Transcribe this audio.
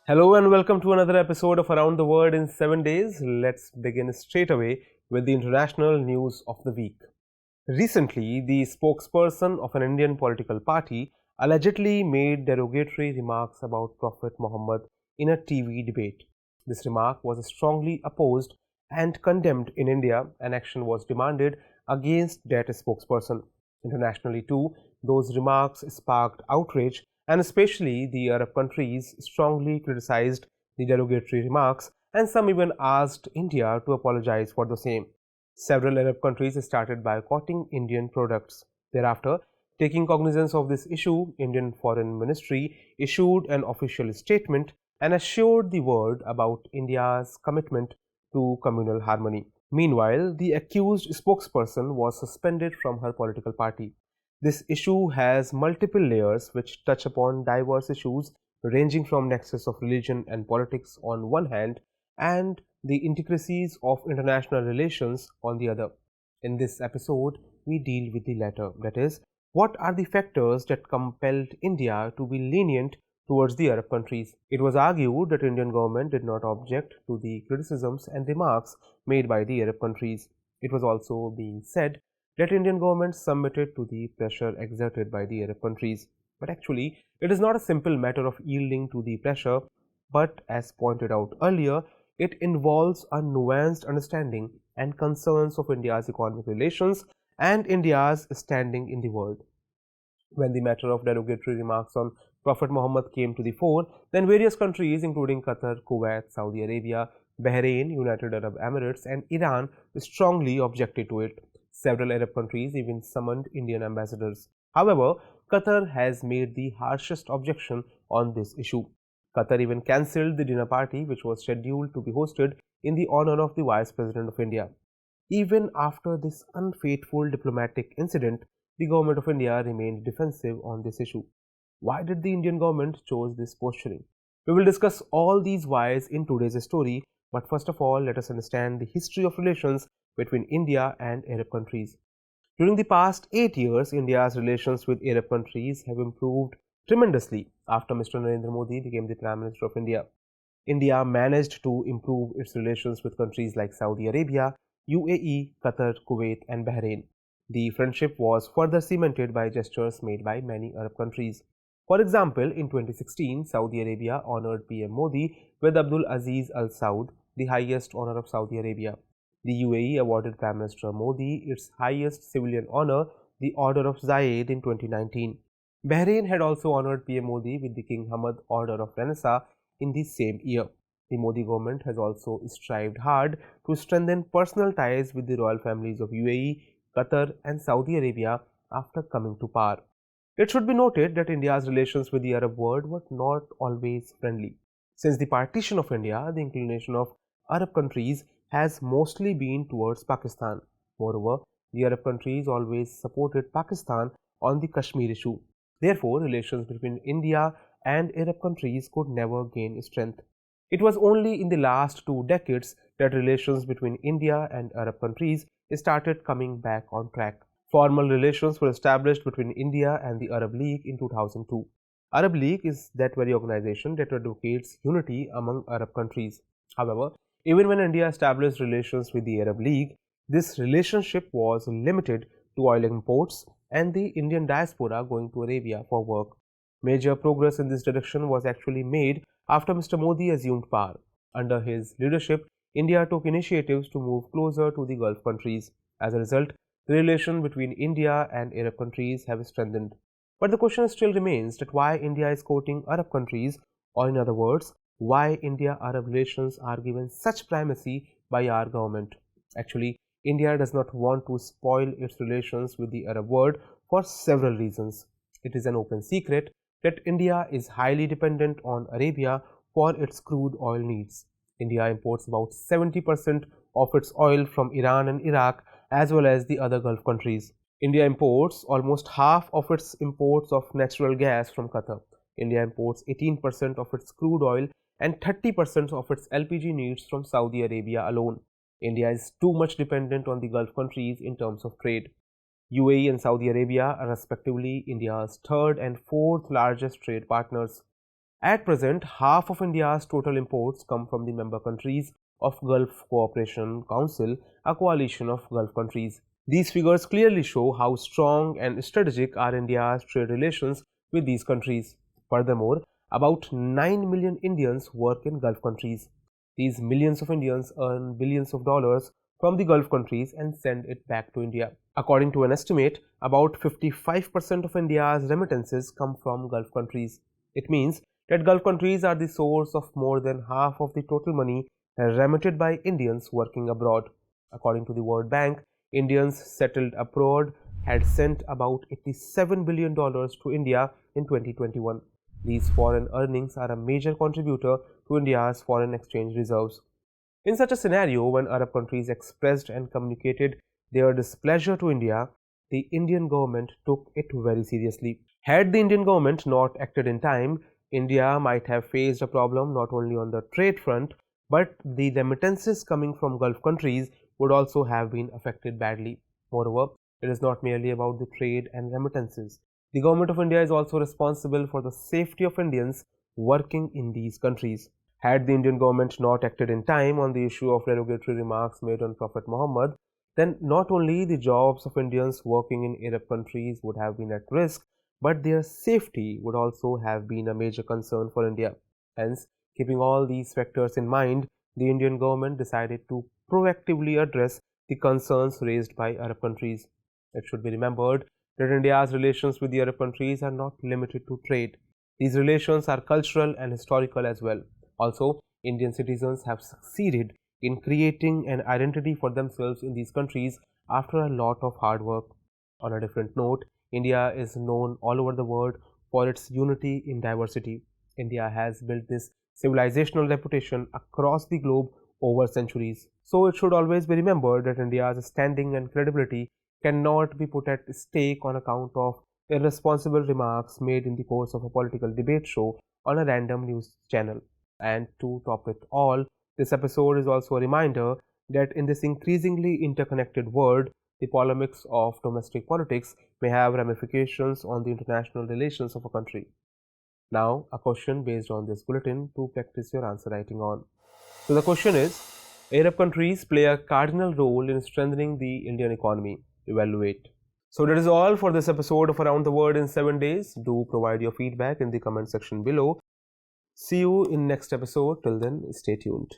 Hello and welcome to another episode of Around the World in 7 days. Let's begin straight away with the international news of the week. Recently, the spokesperson of an Indian political party allegedly made derogatory remarks about Prophet Muhammad in a TV debate. This remark was strongly opposed and condemned in India, and action was demanded against that spokesperson. Internationally, too, those remarks sparked outrage, and especially the Arab countries strongly criticized the derogatory remarks, and some even asked India to apologize for the same. Several Arab countries started boycotting Indian products. Thereafter, taking cognizance of this issue, Indian Foreign Ministry issued an official statement and assured the world about India's commitment to communal harmony. Meanwhile, the accused spokesperson was suspended from her political party. This issue has multiple layers which touch upon diverse issues ranging from nexus of religion and politics on one hand and the intricacies of international relations on the other. In this episode, we deal with the latter, that is, what are the factors that compelled India to be lenient towards the Arab countries. It was argued that Indian government did not object to the criticisms and remarks made by the Arab countries. It was also being said that Indian government submitted to the pressure exerted by the Arab countries. But actually, it is not a simple matter of yielding to the pressure, but as pointed out earlier, it involves a nuanced understanding and concerns of India's economic relations and India's standing in the world. When the matter of derogatory remarks on Prophet Muhammad came to the fore, then various countries, including Qatar, Kuwait, Saudi Arabia, Bahrain, United Arab Emirates, and Iran, strongly objected to it. Several Arab countries even summoned Indian ambassadors. However, Qatar has made the harshest objection on this issue. Qatar even cancelled the dinner party which was scheduled to be hosted in the honor of the Vice President of India. Even after this unfaithful diplomatic incident, the government of India remained defensive on this issue. Why did the Indian government choose this posturing? We will discuss all these whys in today's story, but first of all, let us understand the history of relations between India and Arab countries. During the past 8 years, India's relations with Arab countries have improved tremendously after Mr. Narendra Modi became the Prime Minister of India. India managed to improve its relations with countries like Saudi Arabia, UAE, Qatar, Kuwait, and Bahrain. The friendship was further cemented by gestures made by many Arab countries. For example, in 2016, Saudi Arabia honored PM Modi with Abdul Aziz Al Saud, the highest honor of Saudi Arabia. The UAE awarded Prime Minister Modi its highest civilian honor, the Order of Zayed, in 2019. Bahrain had also honored PM Modi with the King Hamad Order of Renaissance in the same year. The Modi government has also strived hard to strengthen personal ties with the royal families of UAE, Qatar, and Saudi Arabia after coming to power. It should be noted that India's relations with the Arab world were not always friendly. Since the partition of India, the inclination of Arab countries has mostly been towards Pakistan. Moreover, the Arab countries always supported Pakistan on the Kashmir issue. Therefore, relations between India and Arab countries could never gain strength. It was only in the last 2 decades that relations between India and Arab countries started coming back on track. Formal relations were established between India and the Arab League in 2002. Arab League is that very organization that advocates unity among Arab countries. However, even when India established relations with the Arab League, this relationship was limited to oil imports and the Indian diaspora going to Arabia for work. Major progress in this direction was actually made after Mr. Modi assumed power. Under his leadership, India took initiatives to move closer to the Gulf countries. As a result, the relation between India and Arab countries have strengthened. But the question still remains that why India is courting Arab countries, or in other words, why India-Arab relations are given such primacy by our government. Actually, India does not want to spoil its relations with the Arab world for several reasons. It is an open secret that India is highly dependent on Arabia for its crude oil needs. India imports about 70% of its oil from Iran and Iraq as well as the other Gulf countries. India imports almost half of its imports of natural gas from Qatar. India imports 18% of its crude oil and 30% of its LPG needs from Saudi Arabia alone. India is too much dependent on the Gulf countries in terms of trade. UAE and Saudi Arabia are respectively India's third and fourth largest trade partners. At present, half of India's total imports come from the member countries of Gulf Cooperation Council, a coalition of Gulf countries. These figures clearly show how strong and strategic are India's trade relations with these countries. Furthermore, about 9 million Indians work in Gulf countries. These millions of Indians earn billions of dollars from the Gulf countries and send it back to India. According to an estimate, about 55% of India's remittances come from Gulf countries. It means that Gulf countries are the source of more than half of the total money remitted by Indians working abroad. According to the World Bank, Indians settled abroad had sent about $87 billion to India in 2021. These foreign earnings are a major contributor to India's foreign exchange reserves. In such a scenario, when Arab countries expressed and communicated their displeasure to India, the Indian government took it very seriously. Had the Indian government not acted in time, India might have faced a problem not only on the trade front, but the remittances coming from Gulf countries would also have been affected badly. Moreover, it is not merely about the trade and remittances. The government of India is also responsible for the safety of Indians working in these countries. Had the Indian government not acted in time on the issue of derogatory remarks made on Prophet Muhammad, then not only the jobs of Indians working in Arab countries would have been at risk, but their safety would also have been a major concern for India. Hence, keeping all these factors in mind, the Indian government decided to proactively address the concerns raised by Arab countries. It should be remembered that India's relations with the Arab countries are not limited to trade. These relations are cultural and historical as well. Also, Indian citizens have succeeded in creating an identity for themselves in these countries after a lot of hard work. On a different note, India is known all over the world for its unity in diversity. India has built this civilizational reputation across the globe over centuries. So it should always be remembered that India's standing and credibility cannot be put at stake on account of irresponsible remarks made in the course of a political debate show on a random news channel. And to top it all, this episode is also a reminder that in this increasingly interconnected world, the polemics of domestic politics may have ramifications on the international relations of a country. Now, a question based on this bulletin to practice your answer writing on. So the question is, Arab countries play a cardinal role in strengthening the Indian economy. Evaluate. So that is all for this episode of Around the World in 7 days. Do provide your feedback in the comment section below. See you in next episode. Till then, stay tuned.